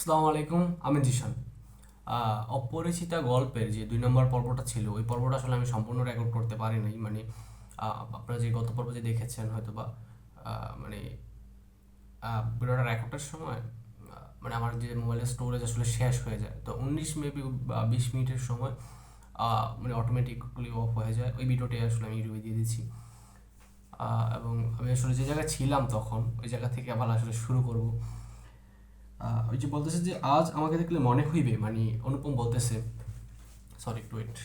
আসসালামু আলাইকুম, আমি জিশান। অপরিচিতা গল্পের যে ২ নম্বর পর্বটা ছিল, ওই পর্বটা আসলে আমি সম্পূর্ণ রেকর্ড করতে পারি নাই। মানে আপনারা যে গত পর্ব যে দেখেছেন হয়তোবা, মানে ভিডিওটা রেকর্ডের সময় মানে আমার যে মোবাইলের স্টোরেজ আসলে শেষ হয়ে যায়, তো 19 মেবি বা 20 মিনিটের সময় মানে অটোমেটিকলি অফ হয়ে যায়। ওই ভিডিওটি আসলে আমি ইউটিউবে দিয়ে দিচ্ছি। এবং আমি আসলে যে জায়গায় ছিলাম তখন, ওই জায়গা থেকে আবার আসলে শুরু করব। ওই যে বলতেছে যে আজ আমাকে দেখলে মনে হইবে, মানে অনুপম বলতেছে, সরি একটু ওয়েট।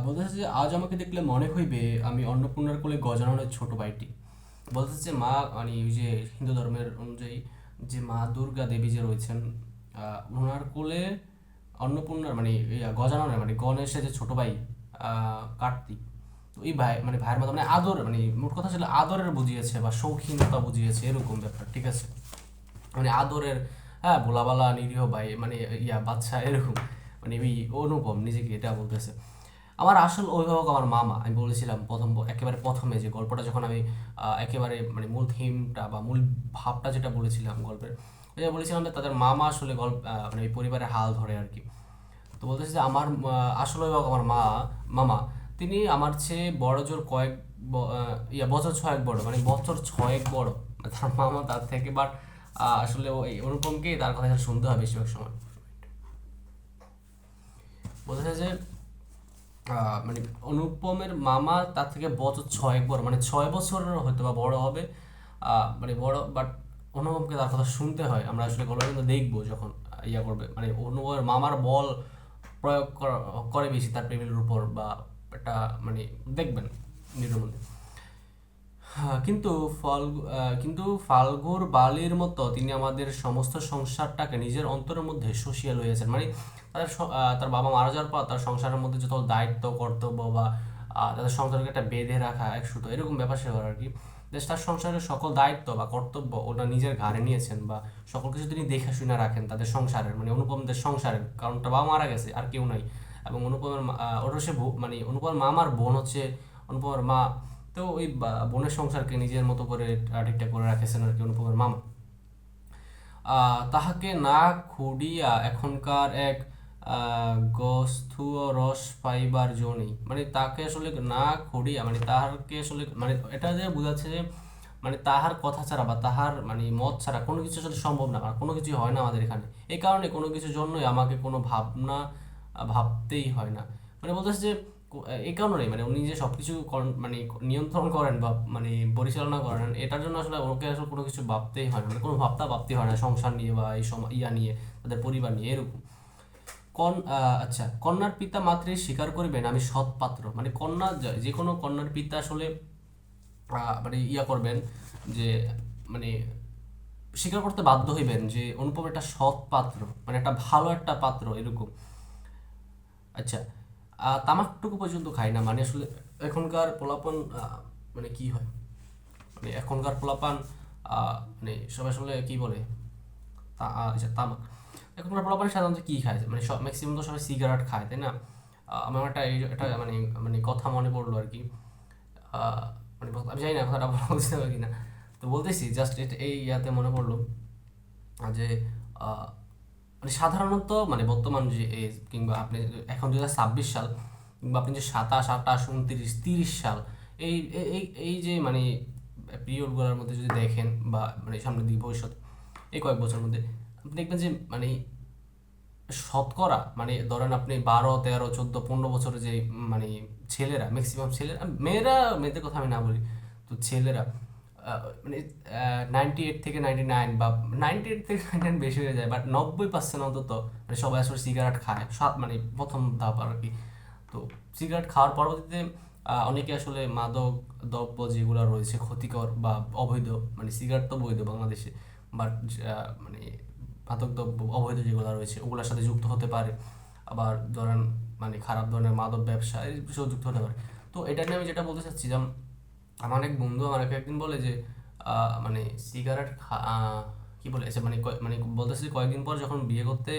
বলতেছে যে আজ আমাকে দেখলে মনে হইবে আমি অন্নপূর্ণার কোলে গজাননের ছোট ভাইটি। বলতেছে যে মা, মানে ওই যে হিন্দু ধর্মের অনুযায়ী যে মা দুর্গা দেবী যে রয়েছেন, ওনার কোলে অন্নপূর্ণার মানে গজাননের মানে গণেশের যে ছোট ভাই কার্তিক। তো এই ভাই মানে ভাইয়ের মতো মানে আদর, মানে মোট কথা ছিল আদরের বুঝিয়েছে বা শৌখিনতা বুঝিয়েছে, এরকম ব্যাপার, ঠিক আছে? মানে আদরের, হ্যাঁ, ভোলাবালা নিরীহ ভাই, মানে বাচ্চা এরকম। মানে এই অনুপম নিজেকে এটা বলতেছে। আমার আসল অভিভাবক আমার মামা। আমি বলেছিলাম একেবারে প্রথমে যে গল্পটা যখন আমি একেবারে মানে মূল থিমটা বা মূল ভাবটা যেটা বলেছিলাম গল্পের, ওই যে বলেছিলাম যে তাদের মামা আসলে মানে এই পরিবারের হাল ধরে আর কি। তো বলতেছে যে আমার আসল অভিভাবক আমার মামা, তিনি আমার চেয়ে বড় জোর বছর ছয়েক বড়, মানে বছর ছয়েক বড়। তার মামা তার থেকে, বাট আসলে ওই অনুপমকে তার কথা শুনতে হয় বেশিরভাগ সময়। বলতেছে যে মানে অনুপমের মামা তার থেকে বছর ছয়েক বড়, মানে 6 বছরের হয়তো বা বড় হবে। মানে বড়, বাট অনুপমকে তার কথা শুনতে হয়। আমরা আসলে গল্প কিন্তু দেখবো যখন করবে, মানে অনুপমের মামার বল প্রয়োগ করে বেশি তার প্রেমের উপর, বা একটা মানে দেখবেন ভিডিওর মধ্যে। কিন্তু ফাল্গুর বালির মতো তিনি আমাদের সমস্ত সংসারটাকে নিজের অন্তরের মধ্যে শুষিয়ে লইয়াছেন। মানে তার বাবা মারা যাওয়ার পর তার সংসারের মধ্যে যত দায়িত্ব কর্তব্য বা তাদের সংসারকে একটা বেঁধে রাখা এক সুতো এরকম ব্যাপার সেবার আর কি, যে তার সংসারের সকল দায়িত্ব বা কর্তব্য ওটা নিজের ঘাড়ে নিয়েছেন, বা সকল কিছু তিনি দেখে শুনে রাখেন তাদের সংসারের, মানে অনুপমদের সংসারের, কারণ তার বাবা মারা গেছে আর কেউ নাই। এবং ওটা সে মানে অনুপমের মামার বোন হচ্ছে অনুপমের মা। তো ওই বোনের সংসারকে নিজের মতো করে ঠিকঠাক করে রাখেছেন আর কি অনুপমের মামা। তাহাকে না খুঁড়িয়া এখনকার এক গস্থূয় রস পাইবার জো নেই। মানে তাকে আসলে না খুঁড়িয়া, মানে তাহারকে আসলে মানে এটা যে বোঝাচ্ছে যে মানে তাহার কথা ছাড়া বা তাহার মানে মত ছাড়া কোনো কিছু আসলে সম্ভব না, আর কোনো কিছু হয় না আমাদের এখানে। এই কারণে কোনো কিছুর জন্যই আমাকে কোনো ভাবনা ভাবতেই হয় না। মানে বলতেছে যে এই কারণে মানে উনি যে সবকিছু মানে নিয়ন্ত্রণ করেন বা মানে পরিচালনা করেন, এটার জন্য আসলে ওকে আসলে কোনো কিছু ভাবতেই হয় না, মানে কোনো ভাবতেই হয় না সংসার নিয়ে বা এই নিয়ে, তাদের পরিবার নিয়ে এরকম। আচ্ছা, কন্যার পিতা মাত্রই স্বীকার করিবেন আমি সৎ পাত্র। মানে যে কোনো কন্যার পিতা আসলে মানে করবেন যে মানে স্বীকার করতে বাধ্য হইবেন যে অনুপম একটা সৎ পাত্র, মানে একটা ভালো একটা পাত্র এরকম। আচ্ছা, তামাকটুকু পর্যন্ত খাই না, মানে আসলে এখনকার পোলাপান মানে কি হয়, মানে এখনকার পোলাপান মানে সবাই আসলে কি বলে, আচ্ছা তামাক। এখনকার পোলাপান সাধারণত কি খায়, মানে সব ম্যাক্সিমাম তো সবাই সিগারেট খায়, তাই না? আমার একটা মানে মানে কথা মনে পড়লো আর কি। আহ, মানে আমি জানি না কথাটা বলতে হবে কিনা, তো বলতেছি জাস্ট এই মনে পড়লো যে আহ, মানে সাধারণত মানে বর্তমান যে এজ, কিংবা আপনি এখন 2026 সাল, কিংবা আপনি যে 27, 28, 29, 30 সাল, এই এই যে মানে পিরিয়ডগুলোর মধ্যে যদি দেখেন, বা মানে সামনের দিকে ভবিষ্যৎ এই কয়েক বছরের মধ্যে আপনি দেখবেন যে মানে শতকরা মানে ধরেন আপনি 12, 13, 14, 15 বছরের যে মানে ছেলেরা, ম্যাক্সিমাম ছেলেরা, মেয়েদের কথা আমি না বলি, তো ছেলেরা মানে 98 থেকে 99 বা 98 থেকে 99 বেশি হয়ে যায়, বাট 90% অন্তত মানে সবাই আসলে সিগারেট খায়, মানে প্রথম ধাপ আর কি। তো সিগারেট খাওয়ার পরবর্তীতে অনেকে আসলে মাদক দ্রব্য যেগুলো রয়েছে ক্ষতিকর বা অবৈধ, মানে সিগারেট তো বৈধ বাংলাদেশে, বাট মানে মাদক দ্রব্য অবৈধ যেগুলো রয়েছে ওগুলোর সাথে যুক্ত হতে পারে। আবার ধরেন মানে খারাপ ধরনের মাদক ব্যবসা এই বিষয়েও যুক্ত হতে পারে। তো এটা নিয়ে আমি যেটা বলতে চাচ্ছি যে আমার এক বন্ধু আমাকে একদিন বলে যে মানে সিগারেট কি বলে, আচ্ছা মানে মানে বলতেছে যে কয়েকদিন পর যখন বিয়ে করতে,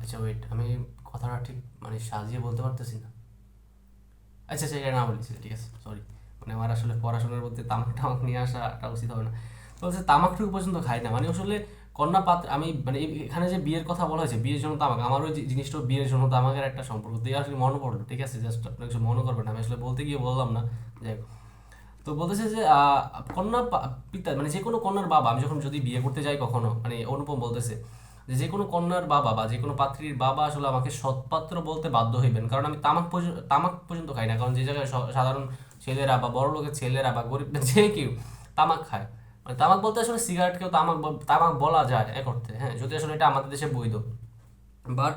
আচ্ছা ওয়েট, আমি কথাটা ঠিক মানে সাজিয়ে বলতে পারতেছি না। আচ্ছা আচ্ছা, এটা না বলেছি, ঠিক আছে, সরি। মানে আমার আসলে পড়াশোনার মধ্যে তামাক টামাক নিয়ে আসাটা উচিত হবে না। তো বলছে তামাকটুকু পর্যন্ত খাই না, মানে আসলে কন্যা পাত্র আমি মানে এখানে যে বিয়ের কথা বলা হয়েছে, বিয়ের জন্য তামাক, আমার ওই জিনিসটা বিয়ের জন্য তামাকের একটা সম্পর্ক দিয়ে আসলে মনে পড়লো, ঠিক আছে, জাস্ট আপনার কিছু মনে করবেন, আমি আসলে বলতে গিয়ে বললাম না। যাই হোক, তো বলতেছে যে কন্যা পিতা মানে যে কোনো কন্যার বাবা, আমি যখন যদি বিয়ে করতে যাই কখনো, মানে অনুপম বলতেছে যে যে কোনো কন্যার বাবা বা যে কোনো পাত্রীর বাবা আসলে আমাকে সৎপাত্র বলতে বাধ্য হইবেন, কারণ আমি তামাক পর্যন্ত খাই না, কারণ যে জায়গায় সাধারণ ছেলেরা বা বড় লোকের ছেলেরা বা গরিব যে কেউ তামাক খায়, মানে তামাক বলতে আসলে সিগারেটকেও তামাক বলা যায় এক অর্থে, হ্যাঁ, যদি আসলে এটা আমাদের দেশে বৈধ। বাট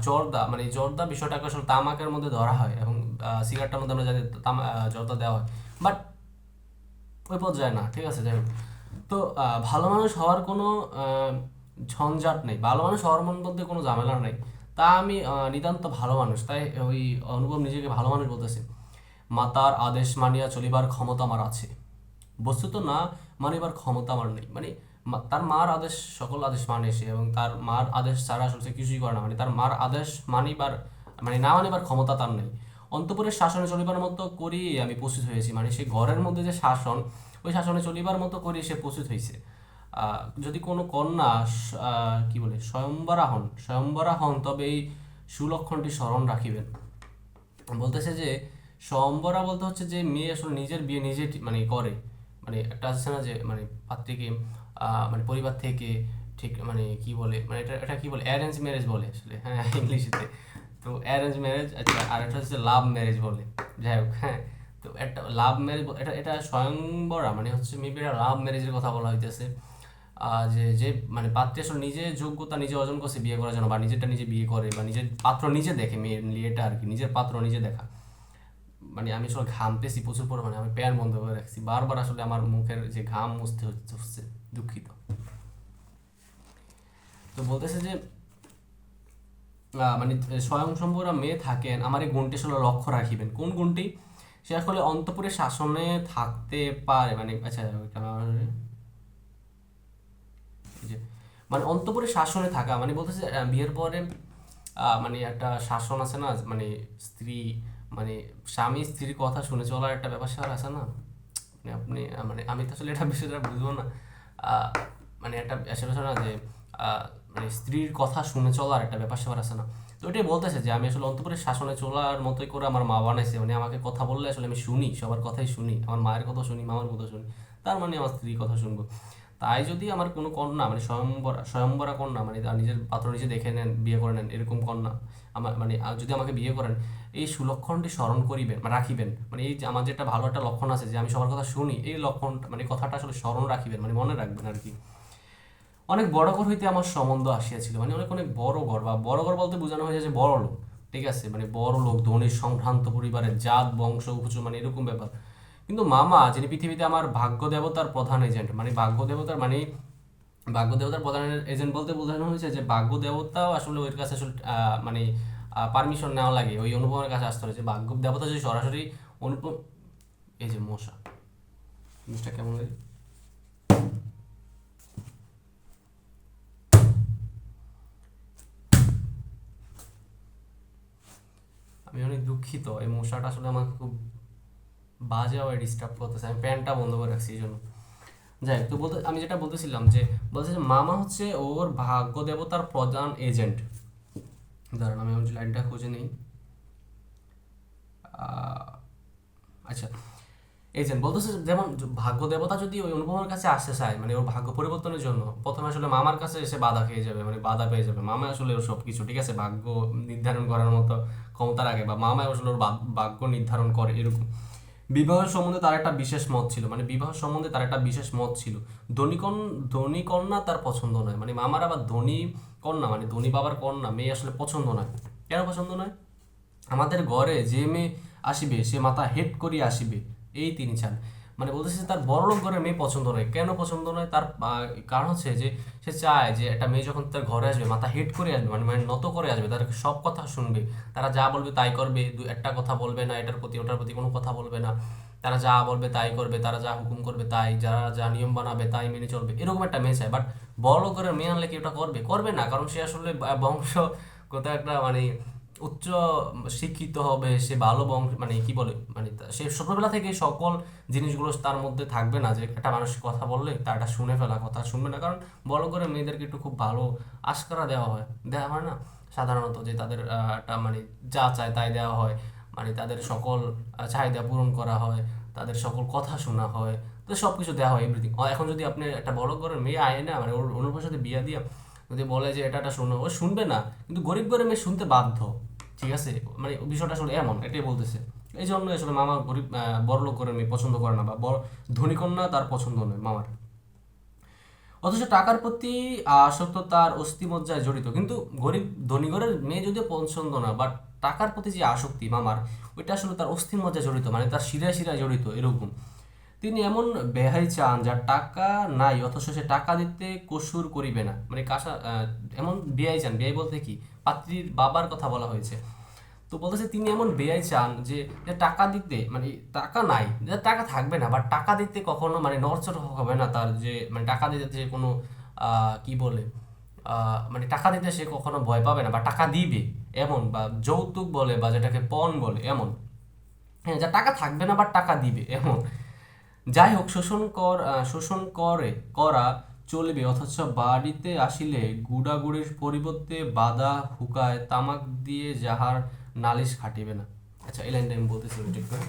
জর্দা মানে জর্দা বিষয়টাকে আসলে তামাকের মধ্যে ধরা হয়, এবং সিগারেটের মধ্যে আমরা জানি জর্দা দেওয়া হয়, বাট ওই পর্যায়ে না, ঠিক আছে, যাই হোক। তো ভালো মানুষ হওয়ার কোনো আহ, ঝঞ্ঝাট নেই, ভালো মানুষ হওয়ার মধ্যে কোনো ঝামেলা নেই। তা আমি নিতান্ত ভালো মানুষ, তাই ওই অনুভব নিজেকে ভালো মানুষ বলতেছে। মাতার আদেশ মানিয়া চলিবার ক্ষমতা আমার আছে, বস্তুত না মানিবার ক্ষমতা আমার নেই, মানে তার মার আদেশ, সকল আদেশ মানে সে, এবং তার মার আদেশ ছাড়া আসলে সে কিছুই করে না, মানে তার মার আদেশ মানিবার মানে না মানিবার ক্ষমতা তার নেই। অন্তঃপুরের শাসনে চলিবার মতো করি আমি প্রস্তুত হয়েছি, মানে সেই ঘরের মধ্যে যে শাসন, ওই শাসনে চলিবার মতো করি সে প্রস্তুত হয়েছে। যদি কোনো কন্যা কি বলে স্বয়ম্বরা হন তবে এই সুলক্ষণটি স্মরণ রাখিবেন। বলতেছে যে স্বয়ম্বরা বলতে হচ্ছে যে মেয়ে আসলে নিজের বিয়ে নিজে মানে করে, মানে একটা আছে না যে মানে পাত্রীকে মানে পরিবার থেকে ঠিক মানে কি বলে, মানে এটা এটা কি বলে, অ্যারেঞ্জ ম্যারেজ বলে আসলে, হ্যাঁ, ইংলিশেতে। তো অ্যারেঞ্জ ম্যারেজ, আচ্ছা, আর একটা হচ্ছে লাভ ম্যারেজ বলে, যাই হোক, হ্যাঁ। তো একটা লাভ ম্যারেজ, এটা এটা স্বয়ংবরা মানে হচ্ছে মেবি এটা লাভ ম্যারেজের কথা বলা হইতেছে। যে যে মানে পাত্রী আসলে নিজে যোগ্যতা নিজে অর্জন করছে বিয়ে করার জন্য, বা নিজেরটা নিজে বিয়ে করে, বা নিজের পাত্র নিজে দেখে, মেয়ের এটা আর কি, নিজের পাত্র নিজে দেখা। মানে আমি আসলে ঘামতেছি প্রচুর পরিমাণে, আমি প্যান বন্ধ করে রাখছি বারবার, আসলে আমার মুখের যে ঘাম মুছতে হচ্ছে, দুঃখিত। তো বলতেছে যে মানে স্বয়ংসম্বরা মেয়ে থাকেন, আমার এই গুণটি আসলে লক্ষ্য রাখিবেন। কোন গুণটি? সে আসলে অন্তঃপুরে শাসনে থাকতে পারে, মানে আচ্ছা, এই যে মানে অন্তঃপুরে শাসনে থাকা মানে বলতেছে বিয়ের পরে মানে একটা শাসন আছে না, মানে স্ত্রী মানে স্বামী স্ত্রীর কথা শুনে চলার একটা ব্যাপার স্যাপার আছে না, মানে আপনি মানে আমি তো আসলে এটা বিষয়টা বুঝবো না। আহ, মানে একটা আশেপাশে না যে মানে স্ত্রীর কথা শুনে চলার একটা ব্যাপার স্যাপার আছে না। তো ওইটাই বলতেছে যে আমি আসলে অন্তঃপুরে শাসনে চলার মতোই করে আমার মা বানাইছে, মানে আমাকে কথা বললে আসলে আমি শুনি, সবার কথাই শুনি, আমার মায়ের কথা শুনি, মামার কথা শুনি, তার মানে আমার স্ত্রীর কথা শুনবো। তাই যদি আমার কোনো কন্যা মানে স্বয়ম্বরা কন্যা, মানে তার নিজের পাত্র নিজে দেখে নেন, বিয়ে করে নেন, এরকম কন্যা আমার মানে যদি আমাকে বিয়ে করেন, এই সুলক্ষণটি স্মরণ করিবেন বা রাখিবেন, মানে এই যে আমার যে একটা ভালো একটা লক্ষণ আছে যে আমি সবার কথা শুনি, এই লক্ষণ মানে কথাটা আসলে স্মরণ রাখিবেন, মানে মনে রাখবেন আর কি। অনেক বড় ঘর হইতে আমার সম্বন্ধ আসিয়াছিল, মানে অনেক অনেক বড় ঘর, বা বড় ঘর বলতে বোঝানো হয়েছে যে বড় লোক, ঠিক আছে, মানে বড় লোক, ধনী সম্ভ্রান্ত পরিবারের, জাত বংশ উঁচু, মানে এরকম ব্যাপার। কিন্তু মামা যিনি পৃথিবীতে আমার ভাগ্য দেবতার প্রধান এজেন্ট, মানে ভাগ্য দেবতার মানে ভাগ্য দেবতার প্রধান এজেন্ট বলতে বোঝানো হয়েছে যে ভাগ্য দেবতাও আসলে ওর কাছে আসলে মানে পারমিশন নেওয়া লাগে, ওই অনুপমের কাছে আসতে হয়েছে। ভাগ্য দেবতা যদি সরাসরি অনুপম, এই যে মশা, জিনিসটা কেমন লাগে। আমি অনেক দুঃখিত, এই মশাটা আসলে আমাকে খুব বাজেভাবে ডিস্টার্ব করতেছে, আমি প্যান্টটা বন্ধ করে রাখছি এই জন্য। যাই হোক, তো বলতে আমি যেটা বলতেছিলাম যে বলছে যে মামা হচ্ছে ওর ভাগ্য দেবতার প্রধান এজেন্ট। দাঁড়ান আমি আমার লাইনটা খুঁজে নিই। আচ্ছা, এজেন্ট বলতেছে যেমন ভাগ্য দেবতা যদি ওই অনুপমার কাছে আসতে চায়, মানে ওর ভাগ্য পরিবর্তনের জন্য, প্রথমে আসলে মামার কাছে এসে বাধা খেয়ে যাবে, মানে বাধা পেয়ে যাবে। মামা আসলে ওর সব কিছু, ঠিক আছে, ভাগ্য নির্ধারণ করার মতো ক্ষমতা রাখে, বা মামা আসলে ওর ভাগ্য নির্ধারণ করে এরকম। বিবাহ সম্বন্ধে তার একটা বিশেষ মত ছিল, মানে বিবাহ সম্বন্ধে তার একটা বিশেষ মত ছিল। ধনী কন্যা তার পছন্দ নয়, মানে মামার আবার ধনী কন্যা মানে ধনী বাবার কন্যা মেয়ে আসলে পছন্দ নয়। কেন পছন্দ নয়? আমাদের ঘরে যে মেয়ে আসিবে সে মাথা হেট করিয়া আসিবে, এই তিনি চান। মানে বলতেছে তার বড়লোক ঘরের মেয়ে পছন্দ নয়। কেন পছন্দ নয়? তার কারণ হচ্ছে যে সে চায় যে একটা মেয়ে যখন তার ঘরে আসবে মাথা হেট করে আসবে, মানে মানে নত করে আসবে, তার সব কথা শুনবে, তারা যা বলবে তাই করবে, একটা কথা বলবে না, এটার প্রতি ওটার প্রতি কোনো কথা বলবে না, তারা যা বলবে তাই করবে, তারা যা হুকুম করবে তাই, যারা যা নিয়ম বানাবে তাই মেনে চলবে, এরকম একটা মেয়ে চায়। বাট বড়লোক ঘরের মেয়ে আনলে কি ওটা করবে? করবে না, কারণ সে আসলে বংশ কোথাও একটা মানে উচ্চ শিক্ষিত হবে, সে ভালো বংশ, মানে কি বলে, মানে সে ছোটবেলা থেকে সকল জিনিসগুলো তার মধ্যে থাকবে না, যে একটা মানুষের কথা বললে তারটা শুনে ফেলা, কথা শুনবে না। কারণ বড় করে মেয়েদেরকে একটু খুব ভালো আশকারা দেওয়া হয় না সাধারণত, যে তাদের একটা মানে যা চায় তাই দেওয়া হয়, মানে তাদের সকল চাহিদা পূরণ করা হয়, তাদের সকল কথা শোনা হয়, তো সব কিছু দেওয়া হয়, এভরিথিং। এখন যদি আপনি একটা বড় ঘরের মেয়ে আয় না, মানে ওর অন্য সাথে বিয়ে দিয়া যদি বলে যে এটা শোনো, ও শুনবে না। কিন্তু গরিব ঘরের মেয়ে শুনতে বাধ্য, ঠিক আছে? মানে বিষয়টা আসলে এমন, এটাই বলতেছে। এই জন্য আসলে মামা গরিব বড় লোক ঘরের মেয়ে পছন্দ করে না, বা বড় ধনী কন্যা তার পছন্দ নয় মামার। অথচ টাকার প্রতি আসক্ত তার অস্থিমজ্জায় জড়িত। কিন্তু গরিব ধনী ঘরের মেয়ে যদিও পছন্দ না, বাট টাকার প্রতি যে আসক্তি মামার, ওইটা আসলে তার অস্থিমজ্জায় জড়িত, মানে তার শিরায় শিরায় জড়িত এরকম। তিনি এমন বেহাই চান যার টাকা নাই, অথচ সে টাকা দিতে কসুর করিবে না, মানে এমন বেহাই চান। বেহাই বলতে কি, পাত্রীর বাবার কথা বলা হয়েছে। তো বলতেছে তিনি এমন বেয়াই চান যে যে টাকা দিতে, মানে টাকা নাই, যে টাকা থাকবে না, বাট টাকা দিতে কখনো মানে নড়চড় হবে না তার, যে মানে টাকা দিতে যে কোনো কি বলে, মানে টাকা দিতে সে কখনো ভয় পাবে না, বা টাকা দিবে এমন, বা যৌতুক বলে, বা যেটাকে পণ বলে এমন। হ্যাঁ, যা টাকা থাকবে না বাট টাকা দিবে এমন। যাই হোক, শোষণ করা চলিবে, অথচ বাড়িতে আসিলে গুড়াগুড়ির পরিবর্তে বাদা হুকায় তামাক দিয়ে যাহার নালিশ খাটিবে না। আচ্ছা, এই লাইনটা আমি বলতেছি ঠিক করে।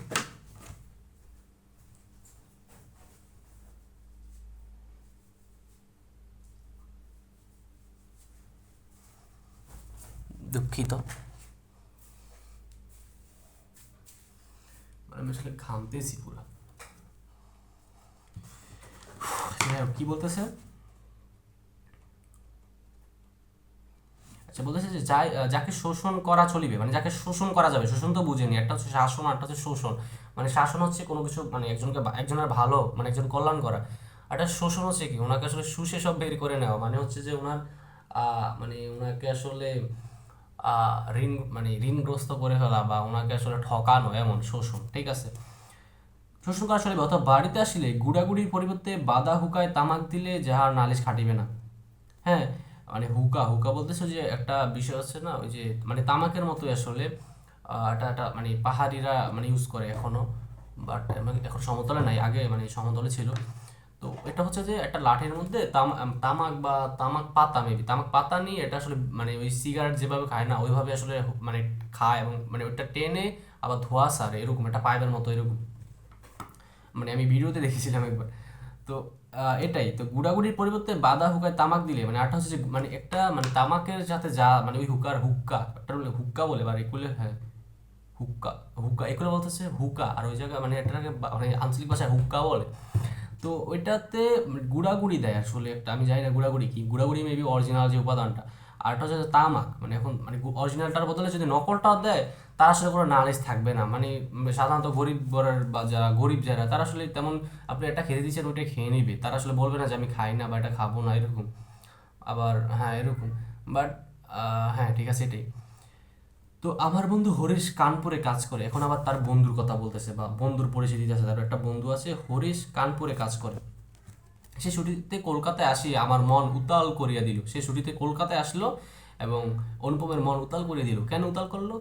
দুঃখিত, মানে আমি আসলে ঘামতেছি পুরা। যাই হোক, কি বলতেছে? আচ্ছা, বলতেছে যে যাকে শোষণ করা চলিবে, মানে যাকে শোষণ করা যাবে। শোষণ তো বুঝেনি, একটা হচ্ছে শাসন আর একটা হচ্ছে শোষণ। মানে শাসন হচ্ছে কোনো কিছু, মানে একজনের ভালো, মানে একজন কল্যাণ করা। আর একটা শোষণ হচ্ছে কি, ওনাকে আসলে শুষে সব বের করে নেওয়া, মানে হচ্ছে যে ওনার মানে ওনাকে আসলে ঋণগ্রস্ত করে ফেলা, বা ওনাকে আসলে ঠকানো, এমন শোষণ, ঠিক আছে? শোষণ করা চলিবে, অথবা বাড়িতে আসিলে গুড়াগুড়ির পরিবর্তে বাদা হুকায় তামাক দিলে যাহার নালিশ খাটিবে না। হ্যাঁ, মানে হুকা হুকা বলতেছে যে একটা বিষয় আছে না, ওই যে মানে তামাকের মতোই আসলে, এটা একটা মানে পাহাড়িরা মানে ইউজ করে এখনো, বাট এখন সমতলে নাই, আগে মানে সমতলে ছিল। তো এটা হচ্ছে যে একটা লাঠির মধ্যে তামাক বা তামাক পাতা, মেবি তামাক পাতা নিয়ে এটা আসলে মানে ওই সিগারেট যেভাবে খায় না, ওইভাবে আসলে মানে খায়, এবং মানে ওইটা টেনে আবার ধোয়া সারে, এরকম একটা পাইপের মতো এরকম, মানে আমি ভিডিওতে দেখেছিলাম একবার। তো এটাই তো, গুড়াগুড়ির পরিবর্তে বাদা হুকায় তামাক দিলে, মানে আরটা হচ্ছে যে মানে একটা মানে তামাকের সাথে যা মানে ওই হুক্কা একটা বলে হুক্কা বলে, বা এগুলো, হ্যাঁ হুক্কা, হুক্কা এগুলো বলতেছে হুকা, আর ওই জায়গায় মানে এটাকে মানে আঞ্চলিক ভাষায় হুক্কা বলে। তো ওইটাতে গুড়াগুড়ি দেয় আসলে একটা, আমি জানি না গুড়াগুড়ি কি, গুড়াগুড়ি মেবি অরিজিনাল যে উপাদানটা। আর একটা হচ্ছে তামাক, মানে এখন মানে অরিজিনালটার বদলে যদি নকলটাও দেয়, তার আসলে কোনো নালিশ থাকবে না। মানে সাধারণত গরিব ঘরের বা যারা গরিব যারা, তারা আসলে তেমন, আপনি এটা খেতে দিচ্ছেন ওইটা খেয়ে নিবে, তারা আসলে বলবে না যে আমি খাই না বা এটা খাবো না এরকম। আবার হ্যাঁ এরকম, বাট হ্যাঁ ঠিক আছে এটাই। তো আমার বন্ধু হরিশ কানপুরে কাজ করে, এখন আবার তার বন্ধুর কথা বলতেছে, বা বন্ধুর পরিচয় দিতেছে। তার একটা বন্ধু আছে, হরিশ কানপুরে কাজ করে। সে ছুটিতে কলকাতায় আসি আমার মন উতাল করিয়া দিল। সে ছুটিতে কলকাতায় আসলো এবং অনুপমের মন উতাল করিয়া দিল। কেন উতাল করলো?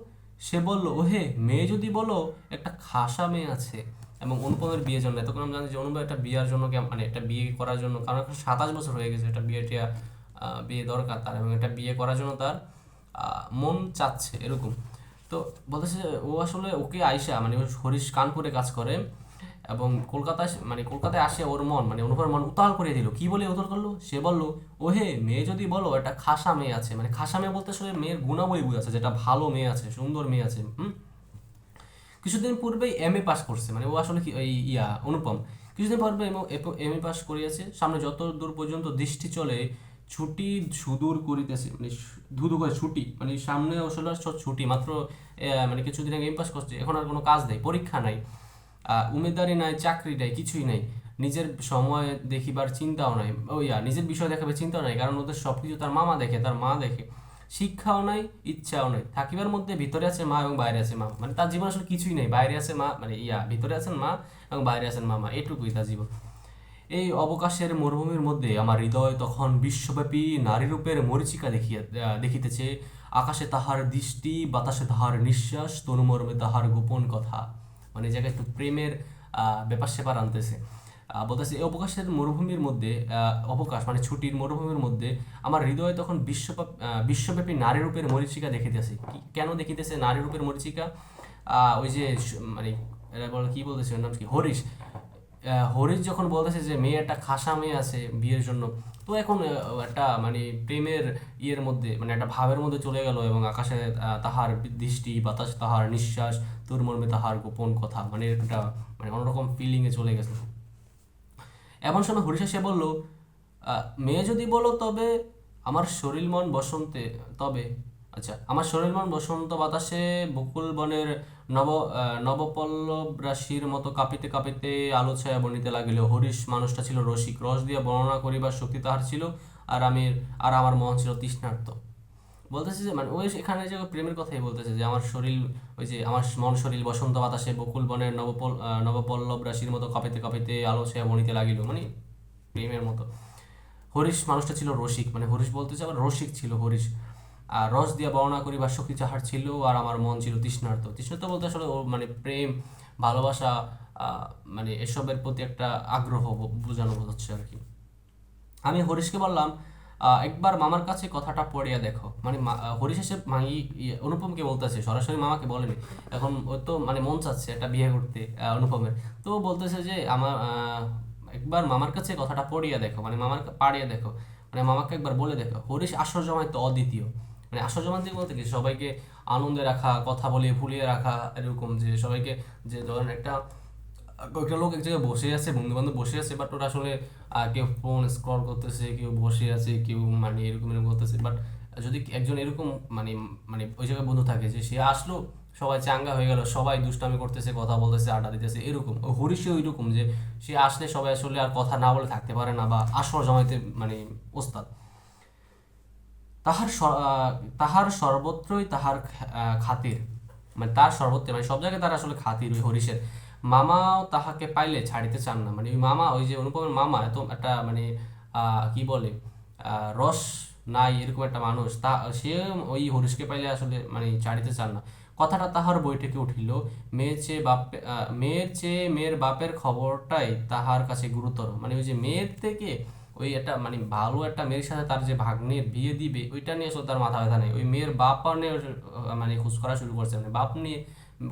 সে বলল, ওহে মেয়ে যদি বলো, একটা খাসা মেয়ে আছে। এবং অনুপমের বিয়ের জন্য, এতক্ষণ আমি জানি যে অনুপম একটা বিয়ের জন্য মানে একটা বিয়ে করার জন্য, কারণ এখন 27 বছর হয়ে গেছে, একটা বিয়ে দরকার তার, এবং একটা বিয়ে করার জন্য তার মন চাচ্ছে এরকম। তো বলতেছে ও আসলে ওকে আইসা, মানে ও হরিশ কানপুরে কাজ করে, এবং কলকাতায় আসে ওর মন, মানে অনুপমের মন উতাল করে দিল। কি বলে উতাল করলো? সে বললো, ওহে মেয়ে যদি বলো, একটা খাসা মেয়ে আছে। মানে খাসা মেয়ে বলতে আসলে মেয়ের গুণাবলী বুঝাচ্ছে, যেটা ভালো মেয়ে আছে, সুন্দর মেয়ে আছে। কিছুদিন পূর্বেই এমএ পাস করছে, মানে ও আসলে কি ওই অনুপম কিছুদিন পূর্বে এমএ পাস করিয়াছে। সামনে যত দূর পর্যন্ত দৃষ্টি চলে ছুটি সুদূর করিতেছে, মানে ধুধু করে ছুটি, মানে সামনে আসলে ছুটি মাত্র। মানে কিছুদিন আগে এম পাস করছে, এখন আর কোনো কাজ নেই, পরীক্ষা নাই, উমেদারি নাই, চাকরি নাই, কিছুই নাই। নিজের সময় দেখিবার চিন্তাও নাই, নিজের বিষয় দেখাবার চিন্তাও নাই, কারণ ওদের সবকিছু তার মামা দেখে, তার মা দেখে। শিক্ষাও নাই, ইচ্ছাও নাই। থাকিবার মধ্যে ভিতরে আছে মা এবং বাইরে আছে মা, মানে তার জীবন আসলে কিছুই নেই। বাইরে আছে মা, মানে ভিতরে আছেন মা এবং বাইরে আছেন মামা, এটুকুই তার জীবন। এই অবকাশের মরুভূমির মধ্যে আমার হৃদয় তখন বিশ্বব্যাপী নারীরূপের মরীচিকা দেখিতেছে। আকাশে তাহার দৃষ্টি, বাতাসে তাহার নিঃশ্বাস, তনুমর্মে তাহার গোপন কথা। মানে এই জায়গায় একটু প্রেমের ব্যাপার স্যাপার আনতেছে। বলতেছে এই অবকাশের মরুভূমির মধ্যে, অবকাশ মানে ছুটির মরুভূমির মধ্যে আমার হৃদয়ে তখন বিশ্বব্যাপী নারী রূপের মরীচিকা দেখিতেছে। কেন দেখিতেছে নারী রূপের মরীচিকা? ওই যে মানে এরা বলে কি বলতেছে, ওর নাম কি, হরিশ। হরিশ যখন বলতেছে যে মেয়ে একটা খাসা মেয়ে আছে বিয়ের জন্য, তো এখন একটা মানে প্রেমের ইয়ের মধ্যে, মানে একটা ভাবের মধ্যে চলে গেল, এবং আকাশে তাহার দৃষ্টি, বাতাস তাহার নিঃশ্বাস, তোর মর্মে তাহার গোপন কথা, মানে একটা মানে অন্যরকম ফিলিংয়ে চলে গেছে। এমন সময় হরিষা সে বলল, মেয়ে যদি বলো তবে আমার শরীর মন বসন্তে, তবে আচ্ছা আমার শরীর মন বসন্ত বাতাসে বকুল বনের নবপল্লব রাশির মতো কাঁপিতে কাঁপিতে আলো ছায়া বনিতে লাগিল। হরিশ মানুষটা ছিল রসিক, রস দিয়ে বর্ণনা করিবার শক্তি তাহার ছিল, আর আমার মন ছিল তৃষ্ণার্ত। বলতেছে যে মানে ওই এখানে যে প্রেমের কথাই বলতেছে, যে আমার শরীর, ওই যে আমার মন শরীর বসন্ত বাতাসে বকুল বনের নবপল্লব রাশির মতো কাঁপিতে কাঁপিতে আলো ছায়া বনিতে লাগিল, মানে প্রেমের মতো। হরিশ মানুষটা ছিল রসিক, মানে হরিশ বলতেছে আবার রসিক ছিল হরিশ। আর রস দিয়া বর্ণনা করিবার শক্তি যাহার ছিল, আর আমার মন ছিল তৃষ্ণার্ত। তৃষ্ণার্ত বলতে আসলে ও মানে প্রেম, ভালোবাসা, মানে এসবের প্রতি একটা আগ্রহ বোঝানো হচ্ছে আর কি। আমি হরিশকে বললাম, একবার মামার কাছে কথাটা পড়িয়া দেখো। মানে হরিশ এসে অনুপমকে বলতেছে, সরাসরি মামাকে বলেনি। এখন ও তো মানে মন চাচ্ছে একটা বিয়ে করতে অনুপমের, তো বলতেছে যে আমার একবার মামার কাছে কথাটা পড়িয়া দেখো, মানে মামার পাড়িয়া দেখো, মানে মামাকে একবার বলে দেখো। হরিশ আসর জমায় তো অদ্বিতীয়, মানে আসর জমাতে বলতে কি, সবাইকে আনন্দে রাখা, কথা বলে ভুলিয়ে রাখা, এরকম যে সবাইকে, যে ধরেন একটা কয়েকটা লোক এক জায়গায় বসে আছে, বন্ধু বান্ধব বসে আছে, বাট ওরা আসলে কেউ ফোন স্ক্রল করতেছে, কেউ বসে আছে, কেউ মানে এরকম এরকম করতেছে। বাট যদি একজন এরকম মানে মানে ওই জায়গায় বন্ধু থাকে, যে সে আসলো সবাই চাঙ্গা হয়ে গেল, সবাই দুষ্টামি করতেছে, কথা বলতেছে, আড্ডা দিতেছে, এরকম হরিশও ওইরকম, যে সে আসলে সবাই আসলে আর কথা না বলে থাকতে পারে না, বা আসর জমাইতে মানে ওস্তাদ। তাহার সর্বত্রই তাহার খাতির, মানে তার সর্বত্র মানে সব জায়গায় তার আসলে খাতির ওই হরিশের। মামাও তাহাকে পাইলে ছাড়িতে চান না, মানে ওই মামা, ওই যে অনুপমের মামা এত একটা মানে কি বলে রস নাই এরকম একটা মানুষ, তা সে ওই হরিশকে পাইলে আসলে মানে ছাড়িতে চান না। কথাটা তাহার বৈঠকে উঠিল। মেয়ের বাপের খবরটাই তাহার কাছে গুরুতর, মানে ওই যে মেয়ের থেকে ওই একটা মানে ভালো একটা মেয়ের সাথে তার যে ভাগ্নের বিয়ে দিবে, ওইটা নিয়ে আসলে তার মাথা ব্যথা নেই। ওই মেয়ের বাপ নিয়ে মানে খোঁজ করা শুরু করছে, মানে বাপ নিয়ে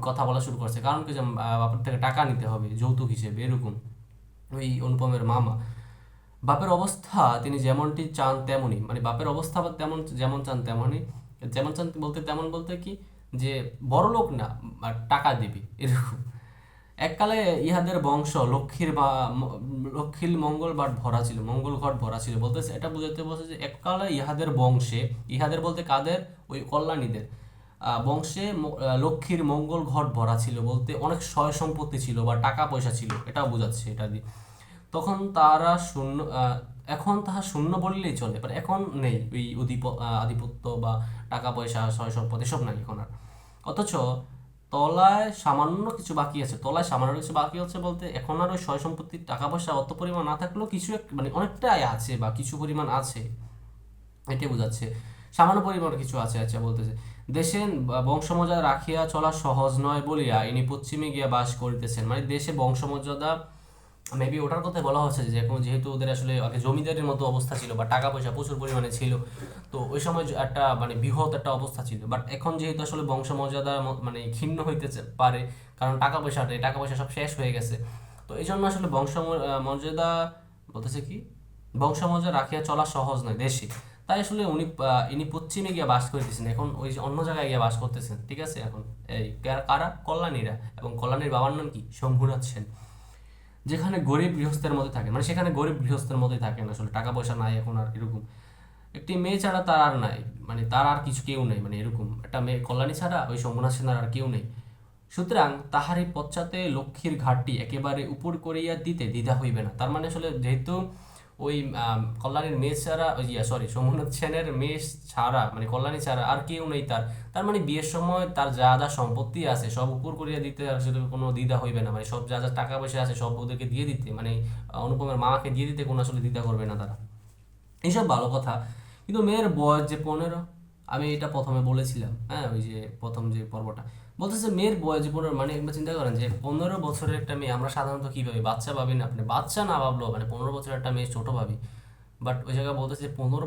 কথা বলা শুরু করছে, কারণ কি যে বাপের থেকে টাকা নিতে হবে যৌতুক হিসেবে, এরকম ওই অনুপমের মামা। বাপের অবস্থা তিনি যেমনটি চান তেমনই, মানে বাপের অবস্থা বা তেমন যেমন চান তেমনই, যেমন চান বলতে তেমন বলতে কি, যে বড় লোক না, টাকা দিবি এরকম। এককালে ইহাদের বংশ লক্ষ্মীর মঙ্গল ঘট ভরা ছিল, বলতেছে এটা বুঝাতে বলছে যে এককালে ইহাদের বংশে, ইহাদের বলতে কাদের, ওই কল্যাণীদের বংশে লক্ষ্মীর মঙ্গল ঘট ভরা ছিল, বলতে অনেক সয় সম্পত্তি ছিল বা টাকা পয়সা ছিল, এটাও বোঝাচ্ছে এটা দিয়ে। তখন তারা শূন্য, এখন তাহা শূন্য বললেই চলে, মানে এখন নেই ওই আধিপত্য বা টাকা পয়সা, সয় সম্পদ এসব নাই এখন আর। অথচ তলায় সামান্য কিছু বাকি আছে, বলতে এখন আর ওই সয় সম্পত্তির টাকা পয়সা অত পরিমাণ না থাকলেও কিছু মানে অনেকটাই আছে বা কিছু পরিমাণ আছে, এটাই বোঝাচ্ছে। সামান্য পরিমাণ কিছু আছে, আচ্ছা বলতেছে, দেশে বংশমর্যাদা রাখিয়া চলা সহজ নয় বলিয়া ইনি পশ্চিমে গিয়া বাস করিতেছেন। মানে দেশে বংশমর্যাদা মেবি ওটার কথাই বলা হচ্ছে, যে এখন যেহেতু ওদের আসলে আগে জমিদারের মতো অবস্থা ছিল বা টাকা পয়সা প্রচুর পরিমাণে ছিল, তো ওই সময় একটা মানে বৃহৎ একটা অবস্থা ছিল। বাট এখন যেহেতু আসলে বংশমর্যাদা মানে ক্ষীণ হইতে পারে, কারণ টাকা পয়সা সব শেষ হয়ে গেছে, তো এই জন্য আসলে মর্যাদা বলতেছে কি, বংশমর্যাদা রাখিয়া চলা সহজ নয় দেশে। তাই আসলে ইনি পশ্চিমে গিয়ে বাস করতেছেন, এখন ওই যে অন্য জায়গায় গিয়ে বাস করতেছেন, ঠিক আছে। এখন এই কারা, কল্যাণীরা, এবং কল্যাণীর বাবার নাম কি, শম্ভুনাথ সেন। যেখানে গরিব গৃহস্থের মধ্যে থাকেন, মানে সেখানে গরিব গৃহস্থের মধ্যে থাকেন, আসলে টাকা পয়সা নাই এখন আর, এরকম একটি মেয়ে ছাড়া তার আর নাই, মানে তার আর কিছু কেউ নেই, মানে এরকম একটা মেয়ে কল্যাণী ছাড়া ওই শম্ভুনাথ সেনার আর কেউ নেই। সুতরাং তাহারই পশ্চাতে লক্ষ্মীর ঘাটটি একেবারে উপর করিয়া দিতে দ্বিধা হইবে না। তার মানে আসলে যেহেতু ওই কল্যাণীর মেয়ে ছাড়া, ওই সরি শম্ভুনাথ সেনের মেয়ে ছাড়া, মানে কল্যাণী ছাড়া আর কেউ নেই তার, তার মানে বিয়ের সময় তার যা যা সম্পত্তি আছে সব উপর করিয়া দিতে আসলে কোনো দ্বিধা হইবে না, মানে সব যা যা টাকা পয়সা আছে সব ওদেরকে দিয়ে দিতে, মানে অনুপমের মাকে দিয়ে দিতে কোনো আসলে দ্বিধা করবে না তারা। এইসব ভালো কথা, কিন্তু মেয়ের বয়স যে 15, আমি এটা প্রথমে বলেছিলাম, হ্যাঁ, ওই যে প্রথম যে পর্বটা বলতেছে মেয়ের বয়স যে 15, মানে একবার চিন্তা করেন যে 15 বছরের একটা মেয়ে, আমরা সাধারণত কি ভাবি, বাচ্চা ভাবি না, আপনি বাচ্চা না ভাবলেও মানে 15 বছরের একটা মেয়ে ছোট ভাবি, বাট ওই জায়গায় বলতেছে 15,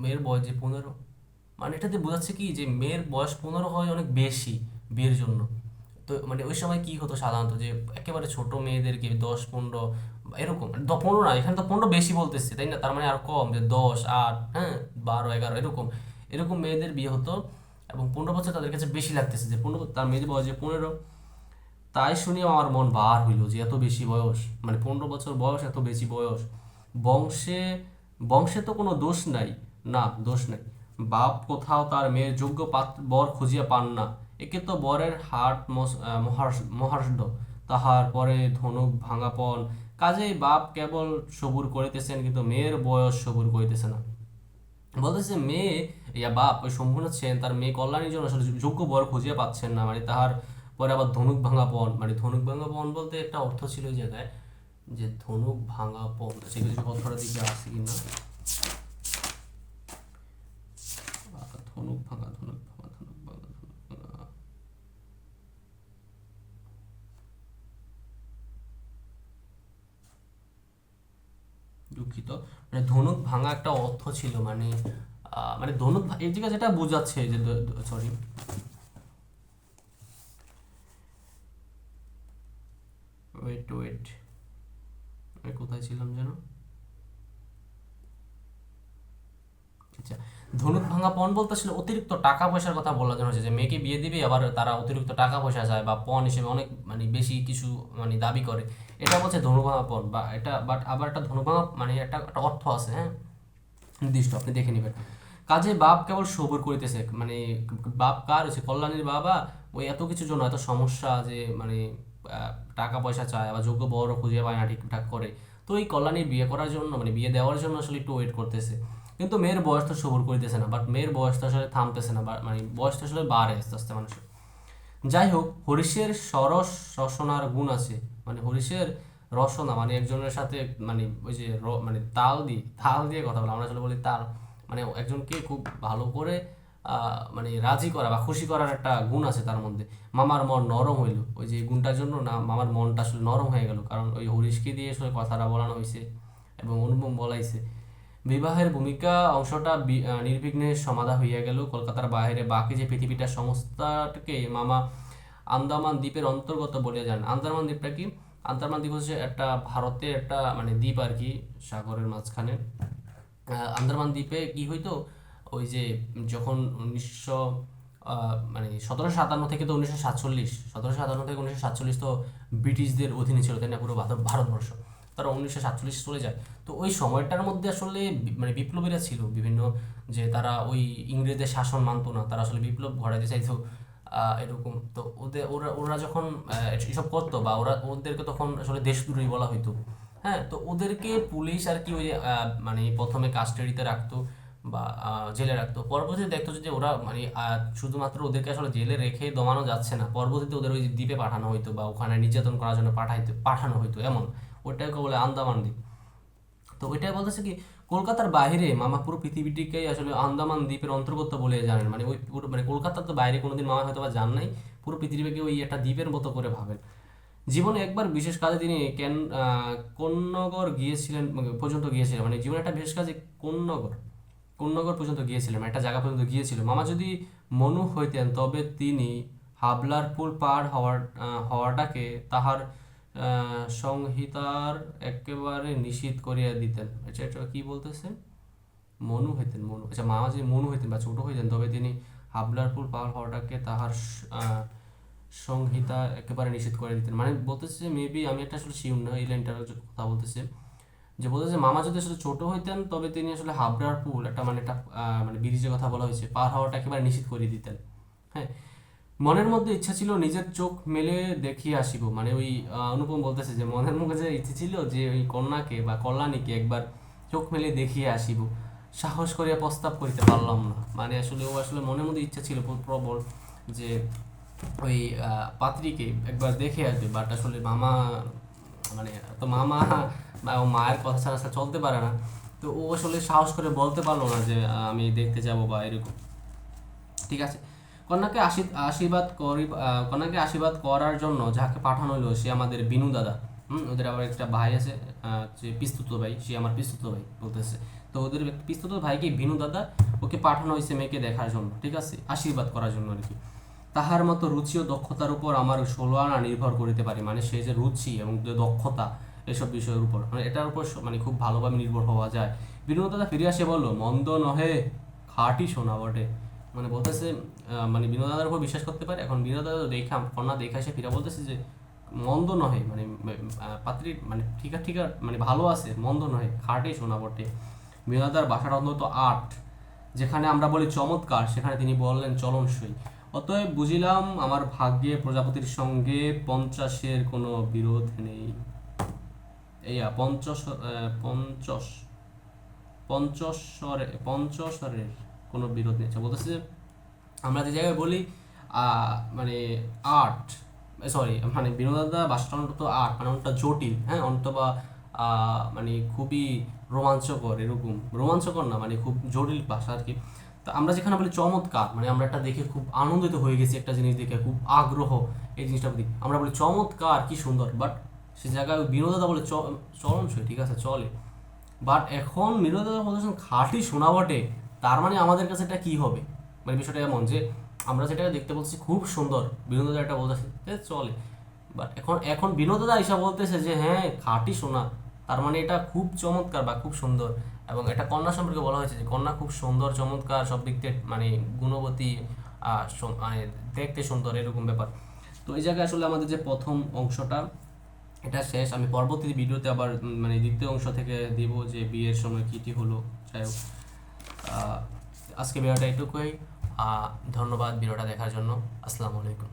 মেয়ের বয়স যে 15, মানে এটাতে বোঝাচ্ছে কি যে মেয়ের বয়স 15 হয় অনেক বেশি বিয়ের জন্য। তো মানে ওই সময় কি হতো সাধারণত, যে একেবারে ছোট মেয়েদেরকে 10, 15 এরকম, 15 না, এখানে তো 15 বেশি বলতেছে তাই না, তার মানে আর কম, যে 10, 8, হ্যাঁ, 12, 11 এরকম এরকম মেয়েদের বিয়ে হতো। এবং 15 বছর তাদের কাছে বেশি লাগতেছে, যে 15, তার মেয়েদের বয়স যে 15। তাই শুনিও আমার মন বার হইল যে এত বেশি বয়স, মানে 15 বছর বয়স, এত বেশি বয়স। বংশে বংশে তো কোনো দোষ নাই, না দোষ নাই। বাপ কোথাও তার মেয়ের যোগ্য বর খুঁজিয়া পান না। একে তো বরের হাট মহার্ষড, তাহার পরে ধনুক ভাঙাপন। কাজেই বাপ কেবল সবুর করিতেছেন, কিন্তু মেয়ের বয়স সবুর করিতেছে না। বলতেছে মেয়ে, ইয়া বাপ ওই শম্ভুনাথ সেন তার মেয়ে কল্যাণীর জন্য আসলে যোগ্য বর খুঁজে পাচ্ছেন না, মানে তাহার পরে আবার ধনুক ভাঙা পণ, মানে ধনুক ভাঙা পণ বলতে একটা অর্থ ছিল ওই জায়গায়, যে ধনুক ভাঙা পণ, সেগুলো যদি কথাটা দিকে আসে কিনা, ধনুক ভাঙা, দুঃখিত, মানে ধনুক ভাঙা একটা অর্থ ছিল, মানে মানে এই জায়গায় যেটা বোঝাচ্ছে যে, সরি, ওয়েট ওয়েট, আমি কোথায় ছিলাম যেন, আচ্ছা, ধনুক ভাঙা পণ বলতে আসলে অতিরিক্ত টাকা পয়সার কথা বলা যেন হচ্ছে, যে মেয়েকে বিয়ে দিবে আবার তারা অতিরিক্ত টাকা পয়সা চায় বা পণ হিসেবে অনেক মানে বেশি কিছু মানে দাবি করে, এটা বলছে ধনুক ভাঙা পণ। বা এটা বাট আবার একটা ধনুক ভাঙা মানে একটা অর্থ আছে, হ্যাঁ, নির্দিষ্ট, আপনি দেখে নেবেন। কাজে বাপ কেবল সবুর করিতেছে, মানে বাপ কার হচ্ছে, কল্যাণীর বাবা, ওই এত কিছুর জন্য, এত সমস্যা, যে মানে টাকা পয়সা চায়, আবার যোগ্য বড় খুঁজে পায় না ঠিকঠাক করে, তো এই কল্যাণীর বিয়ে করার জন্য, মানে বিয়ে দেওয়ার জন্য আসলে একটু ওয়েট করতেছে। কিন্তু মেয়ের বয়স তো সবুর করিতেছে না, বাট মেয়ের বয়স তো আসলে থামতেছে না, মানে বয়স তো আসলে বাড়ে আস্তে আস্তে মানুষের। যাই হোক, হরিশের সরস রসনার গুণ আছে, মানে হরিশের রসনা, মানে একজনের সাথে, মানে ওই যে মানে তাল দিয়ে কথা বলা, আমরা আসলে বলি তাল, মানে একজনকে খুব ভালো করে মানে রাজি করা বা খুশি করার একটা গুণ আছে তার মধ্যে। মামার মন নরম হইল, ওই যে এই গুণটার জন্য না মামার মনটা আসলে নরম হয়ে গেল, কারণ ওই হরিশকে দিয়ে আসলে কথাটা বলানো হয়েছে এবং অনুপম বলাইছে। বিবাহের ভূমিকা অংশটা নির্বিঘ্নে সমাধা হইয়া গেল। কলকাতার বাহিরে বাকি যে পৃথিবীটা সমস্তটাকে মামা আন্দামান দ্বীপের অন্তর্গত বলিয়া জানেন। আন্দামান দ্বীপটা কি? আন্দামান দ্বীপ হচ্ছে একটা ভারতের একটা মানে দ্বীপ আর কি, সাগরের মাঝখানে। আন্দামান দ্বীপে কি হইতো, ওই যে যখন 1900 মানে 1757 থেকে তো 1947, 1757 থেকে 1947 তো ব্রিটিশদের অধীনে ছিল তাই না পুরো ভারতবর্ষ, তারা 1947 চলে যায়। তো ওই সময়টার মধ্যে আসলে মানে বিপ্লবীরা ছিল বিভিন্ন, যে তারা ওই ইংরেজদের শাসন মানতো না, তারা আসলে বিপ্লব ঘটাতে চাইতো, এরকম। তো ওদের ওরা ওরা যখন এসব করতো, বা ওদেরকে তখন আসলে দেশদ্রোহী বলা হইতো। হ্যাঁ, তো ওদেরকে পুলিশ আর কি ওই মানে প্রথমে কাস্টাডিতে রাখতো বা জেলে রাখতো, পরবর্তীতে দেখতো যে ওরা মানে শুধুমাত্র ওদেরকে আসলে জেলে রেখে দমানো যাচ্ছে না, পরবর্তীতে ওদের ওই দ্বীপে পাঠানো হইতো বা ওখানে নির্যাতন করার জন্য পাঠানো হইতো এমন। ওইটাকে বলে আন্দামান দ্বীপ। তো ওইটাই বলতেছে কি, কলকাতার বাইরে মামা পুরো পৃথিবীটিকেই আসলে আন্দামান দ্বীপের অন্তর্গত বলে জানেন, মানে ওই পুরো মানে কলকাতার তো বাইরে কোনোদিন মামা হয়তো বা যান নাই, পুরো পৃথিবীকে ওই একটা দ্বীপের মতো করে ভাবেন। জীবনে একবার বিশেষ কাজে তিনি কোন্নগর গিয়েছিলেন, মানে পর্যন্ত গিয়েছিলেন, মানে জীবনে একটা বিশেষ কাজে কোন্নগর কোন্নগর পর্যন্ত গিয়েছিলেন, মানে একটা জায়গা পর্যন্ত গিয়েছিল। মামা যদি মনু হইতেন তবে তিনি হাবলার পুল পার হওয়াটাকে তাহার সংহিতার একেবারে নিষিদ্ধ করিয়া দিতেন। আচ্ছা, এটা কি বলতেছে? মনু হইতেন, মনু, আচ্ছা, মামা যদি মনু হইতেন বা ছোট হইতেন তবে তিনি হাবলার পুল পার হওয়াটাকে তাহার সংহিতা একেবারে নিষেধ করে দিতেন। মানে বলতেছে যে মেবি, আমি একটা আসলে শিওর না, এই লাইনটার কথা বলতেছে, যে বলতেছে মামা যদি আসলে ছোট হইতেন তবে তিনি আসলে হাবড়ার পুল, একটা মানে একটা মানে ব্রিজের কথা বলা হয়েছে, পার হওয়াটা একেবারে নিষেধ করে দিতেন। হ্যাঁ, মনের মধ্যে ইচ্ছা ছিল নিজের চোখ মেলে দেখিয়ে আসিব, মানে ওই অনুপম বলতেছে যে মনের মধ্যে যে ইচ্ছে ছিল যে ওই কন্যাকে বা কল্যাণীকে একবার চোখ মেলে দেখিয়ে আসিব, সাহস করিয়া প্রস্তাব করিতে পারলাম না। মানে আসলে ও আসলে মনের মধ্যে ইচ্ছা ছিল প্রবল, যে ওই পাত্রীকে একবার দেখে আসবে, বাট আসলে মামা, মানে তো মামা বা ও মায়ের কথা ছাড়া চলতে পারে না। তো ও আসলে সাহস করে বলতে পারলো না যে আমি দেখতে যাব বা এরকম। ঠিক আছে। কন্যাকে কন্যাকে আশীর্বাদ করার জন্য যাকে পাঠানো হলো সে আমাদের বিনু দাদা। ওদের আবার একটা ভাই আছে, যে পিস্তুত ভাই, সে আমার পিস্তুত ভাই বলতেছে। তো ওদের পিস্তুত ভাইকে বিনু দাদা, ওকে পাঠানো হয়েছে মেয়েকে দেখার জন্য, ঠিক আছে, আশীর্বাদ করার জন্য আর কি। তাহার মতো রুচি ও দক্ষতার উপর আমার 16 আনা নির্ভর করিতে পারে, মানে সে যে রুচি এবং যে দক্ষতা এসব বিষয়ের উপর, মানে এটার উপর মানে খুব ভালোভাবে নির্ভর হওয়া যায়। বিনু দাদা ফিরে আসে বলল, মন্দ নহে, খাঁটি সোনা বটে। মানে বলতেছে মানে বিনোদ দাদার উপর বিশ্বাস করতে পারে। এখন বিনোদ দাদা দেখা কন্যা দেখা এসে ফিরা বলতেছে যে মন্দ নহে, মানে পাত্রী মানে ঠিক মানে ভালো আছে, মন্দ নহে, খাটে সোনা বটে। বিনোদ দাদার বাসাটা অন্তত 8, যেখানে আমরা বলি চমৎকার, সেখানে তিনি বললেন চলনসই। অতএব বুঝিলাম আমার ভাগ্যে প্রজাপতির সঙ্গে 50-এর কোনো বিরোধ নেই। এইয়া পঞ্চস্বরের কোনো বিরোধ নেই। বলতেছে যে আমরা যে জায়গায় বলি মানে 8, সরি মানে বিনোদা ভাষাটা অন্তত 8, মানে অনেকটা জটিল, হ্যাঁ, অন্ত বা মানে খুবই রোমাঞ্চকর, এরকম রোমাঞ্চকর না, মানে খুব জটিল ভাষা আর কি। তো আমরা যেখানে বলি চমৎকার, মানে আমরা একটা দেখে খুব আনন্দিত হয়ে গেছি, একটা জিনিস দেখে খুব আগ্রহ, এই জিনিসটা প্রতি আমরা বলি চমৎকার, কি সুন্দর। বাট সে জায়গায় বিনোদতা বলে চলনসই, ঠিক আছে, চলে। বাট এখন বিনোদতা বলতেছেন খাঁটি সোনা বটে, তার মানে আমাদের কাছে এটা কি হবে? মানে বিষয়টা এমন যে আমরা যেটা দেখতে বলছি খুব সুন্দর, বিনোদতা এটা বলতেছে যে চলে। বাট এখন বিনোদতা হিসাব বলতেছে যে হ্যাঁ খাঁটি সোনা, তার মানে এটা খুব চমৎকার বা খুব সুন্দর। এবং এটা কন্যা সম্পর্কে বলা হয়েছে যে কন্যা খুব সুন্দর, চমৎকার, সব দিক থেকে মানে গুণবতী, মানে দেখতে সুন্দর, এরকম ব্যাপার। তো এই জায়গায় আসলে আমাদের যে প্রথম অংশটা এটা শেষ। আমি পরবর্তী ভিডিওতে আবার মানে দ্বিতীয় অংশ থেকে দিব যে বিয়ের সময় কী হলো। যাই হোক, আজকে ভিডিওটা এটুকুই। ধন্যবাদ ভিডিওটা দেখার জন্য। আসসালামু আলাইকুম।